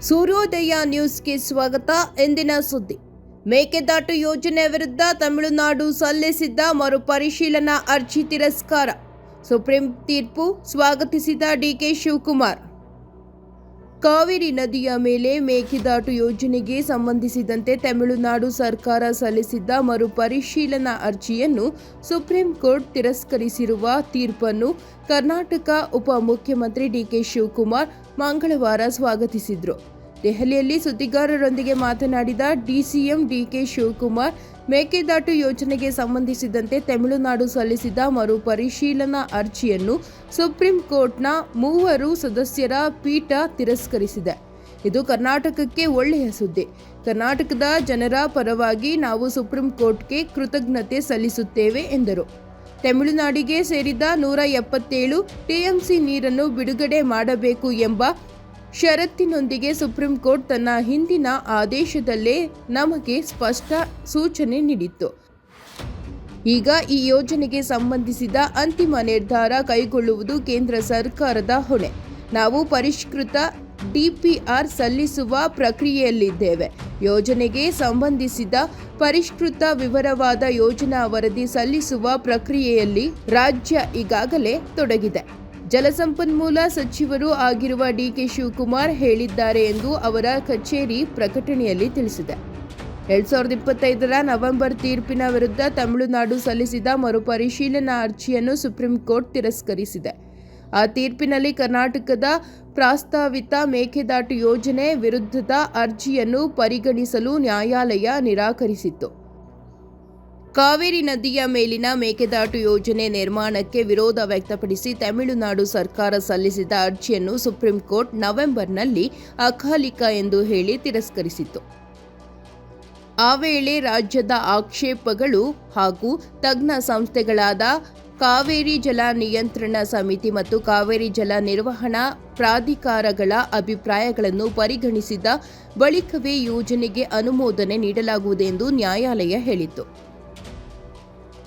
ಸೂರ್ಯೋದಯ ನ್ಯೂಸ್ಗೆ ಸ್ವಾಗತ. ಎಂದಿನ ಸುದ್ದಿ. ಮೇಕೆದಾಟು ಯೋಜನೆ ವಿರುದ್ಧ ತಮಿಳುನಾಡು ಸಲ್ಲಿಸಿದ್ದ ಮರುಪರಿಶೀಲನಾ ಅರ್ಜಿ ತಿರಸ್ಕಾರ. ಸುಪ್ರೀಂ ತೀರ್ಪು ಸ್ವಾಗತಿಸಿದ ಡಿಕೆ ಶಿವಕುಮಾರ್. ಕಾವೇರಿ ನದಿಯ ಮೇಲೆ ಮೇಕೆದಾಟು ಯೋಜನೆಗೆ ಸಂಬಂಧಿಸಿದಂತೆ ತಮಿಳುನಾಡು ಸರ್ಕಾರ ಸಲ್ಲಿಸಿದ್ದ ಮರುಪರಿಶೀಲನಾ ಅರ್ಜಿಯನ್ನು ಸುಪ್ರೀಂ ಕೋರ್ಟ್ ತಿರಸ್ಕರಿಸಿರುವ ತೀರ್ಪನ್ನು ಕರ್ನಾಟಕ ಉಪಮುಖ್ಯಮಂತ್ರಿ ಡಿಕೆ ಶಿವಕುಮಾರ್ ಮಂಗಳವಾರ ಸ್ವಾಗತಿಸಿದರು. ದೆಹಲಿಯಲ್ಲಿ ಸುದ್ದಿಗಾರರೊಂದಿಗೆ ಮಾತನಾಡಿದ ಡಿಸಿಎಂ ಡಿಕೆ ಶಿವಕುಮಾರ್, ಮೇಕೆದಾಟು ಯೋಜನೆಗೆ ಸಂಬಂಧಿಸಿದಂತೆ ತಮಿಳುನಾಡು ಸಲ್ಲಿಸಿದ ಮರುಪರಿಶೀಲನಾ ಅರ್ಜಿಯನ್ನು ಸುಪ್ರೀಂ ಕೋರ್ಟ್ನ 3 ಸದಸ್ಯರ ಪೀಠ ತಿರಸ್ಕರಿಸಿದೆ. ಇದು ಕರ್ನಾಟಕಕ್ಕೆ ಒಳ್ಳೆಯ ಸುದ್ದಿ. ಕರ್ನಾಟಕದ ಜನರ ಪರವಾಗಿ ನಾವು ಸುಪ್ರೀಂ ಕೋರ್ಟ್ಗೆ ಕೃತಜ್ಞತೆ ಸಲ್ಲಿಸುತ್ತೇವೆ ಎಂದರು. ತಮಿಳುನಾಡಿಗೆ ಸೇರಿದ 177 ಟಿಎಂಸಿ ನೀರನ್ನು ಬಿಡುಗಡೆ ಮಾಡಬೇಕು ಎಂಬ ಷರತ್ತಿನೊಂದಿಗೆ ಸುಪ್ರೀಂ ಕೋರ್ಟ್ ತನ್ನ ಹಿಂದಿನ ಆದೇಶದಲ್ಲೇ ನಮಗೆ ಸ್ಪಷ್ಟ ಸೂಚನೆ ನೀಡಿತ್ತು. ಈಗ ಈ ಯೋಜನೆಗೆ ಸಂಬಂಧಿಸಿದ ಅಂತಿಮ ನಿರ್ಧಾರ ಕೈಗೊಳ್ಳುವುದು ಕೇಂದ್ರ ಸರ್ಕಾರದ ಹೊಣೆ. ನಾವು ಪರಿಷ್ಕೃತ ಡಿಪಿಆರ್ ಸಲ್ಲಿಸುವ ಪ್ರಕ್ರಿಯೆಯಲ್ಲಿದ್ದೇವೆ. ಯೋಜನೆಗೆ ಸಂಬಂಧಿಸಿದ ಪರಿಷ್ಕೃತ ವಿವರವಾದ ಯೋಜನಾ ವರದಿ ಸಲ್ಲಿಸುವ ಪ್ರಕ್ರಿಯೆಯಲ್ಲಿ ರಾಜ್ಯ ಈಗಾಗಲೇ ತೊಡಗಿದೆ. ಜಲಸಂಪನ್ಮೂಲ ಸಚಿವರು ಆಗಿರುವ ಡಿಕೆ ಶಿವಕುಮಾರ್ ಹೇಳಿದ್ದಾರೆ ಎಂದು ಅವರ ಕಚೇರಿ ಪ್ರಕಟಣೆಯಲ್ಲಿ ತಿಳಿಸಿದೆ. 2025 ನವೆಂಬರ್ ತೀರ್ಪಿನ ವಿರುದ್ಧ ತಮಿಳುನಾಡು ಸಲ್ಲಿಸಿದ ಮರುಪರಿಶೀಲನಾ ಅರ್ಜಿಯನ್ನು ಸುಪ್ರೀಂ ಕೋರ್ಟ್ ತಿರಸ್ಕರಿಸಿದೆ. ಆ ತೀರ್ಪಿನಲ್ಲಿ ಕರ್ನಾಟಕದ ಪ್ರಸ್ತಾವಿತ ಮೇಕೆದಾಟು ಯೋಜನೆ ವಿರುದ್ಧದ ಅರ್ಜಿಯನ್ನು ಪರಿಗಣಿಸಲು ನ್ಯಾಯಾಲಯ ನಿರಾಕರಿಸಿತ್ತು. ಕಾವೇರಿ ನದಿಯ ಮೇಲಿನ ಮೇಕೆದಾಟು ಯೋಜನೆ ನಿರ್ಮಾಣಕ್ಕೆ ವಿರೋಧ ವ್ಯಕ್ತಪಡಿಸಿ ತಮಿಳುನಾಡು ಸರ್ಕಾರ ಸಲ್ಲಿಸಿದ ಅರ್ಜಿಯನ್ನು ಸುಪ್ರೀಂ ಕೋರ್ಟ್ ನವೆಂಬರ್ನಲ್ಲಿ ಅಕಾಲಿಕ ಎಂದು ಹೇಳಿ ತಿರಸ್ಕರಿಸಿತ್ತು. ಆ ವೇಳೆ ರಾಜ್ಯದ ಆಕ್ಷೇಪಗಳು ಹಾಗೂ ತಜ್ಞ ಸಂಸ್ಥೆಗಳಾದ ಕಾವೇರಿ ಜಲ ನಿಯಂತ್ರಣ ಸಮಿತಿ ಮತ್ತು ಕಾವೇರಿ ಜಲ ನಿರ್ವಹಣಾ ಪ್ರಾಧಿಕಾರಗಳ ಅಭಿಪ್ರಾಯಗಳನ್ನು ಪರಿಗಣಿಸಿದ ಬಳಿಕವೇ ಯೋಜನೆಗೆ ಅನುಮೋದನೆ ನೀಡಲಾಗುವುದೆಂದು ನ್ಯಾಯಾಲಯ ಹೇಳಿತ್ತು.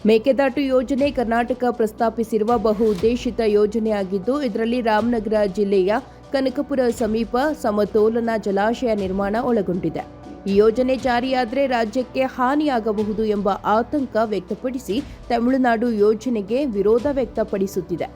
ಮೇಕೆದಾಟು ಯೋಜನೆ ಕರ್ನಾಟಕ ಪ್ರಸ್ತಾಪಿಸಿರುವ ಬಹುಉದ್ದೇಶಿತ ಯೋಜನೆಯಾಗಿದ್ದು, ಇದರಲ್ಲಿ ರಾಮನಗರ ಜಿಲ್ಲೆಯ ಕನಕಪುರ ಸಮೀಪ ಸಮತೋಲನ ಜಲಾಶಯ ನಿರ್ಮಾಣ ಒಳಗೊಂಡಿದೆ. ಈ ಯೋಜನೆ ಜಾರಿಯಾದರೆ ರಾಜ್ಯಕ್ಕೆ ಹಾನಿಯಾಗಬಹುದು ಎಂಬ ಆತಂಕ ವ್ಯಕ್ತಪಡಿಸಿ ತಮಿಳುನಾಡು ಯೋಜನೆಗೆ ವಿರೋಧ ವ್ಯಕ್ತಪಡಿಸುತ್ತಿದೆ.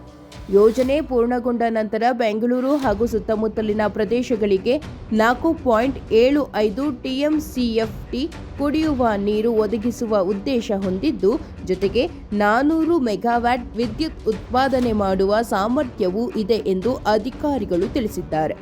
ಯೋಜನೆ ಪೂರ್ಣಗೊಂಡ ನಂತರ ಬೆಂಗಳೂರು ಹಾಗೂ ಸುತ್ತಮುತ್ತಲಿನ ಪ್ರದೇಶಗಳಿಗೆ 4.75 ಟಿಎಂಸಿಎಫ್ಟಿ ಕುಡಿಯುವ ನೀರು ಒದಗಿಸುವ ಉದ್ದೇಶ ಹೊಂದಿದ್ದು, ಜೊತೆಗೆ 400 ಮೆಗಾವ್ಯಾಟ್ ವಿದ್ಯುತ್ ಉತ್ಪಾದನೆ ಮಾಡುವ ಸಾಮರ್ಥ್ಯವೂ ಇದೆ ಎಂದು ಅಧಿಕಾರಿಗಳು ತಿಳಿಸಿದ್ದಾರೆ.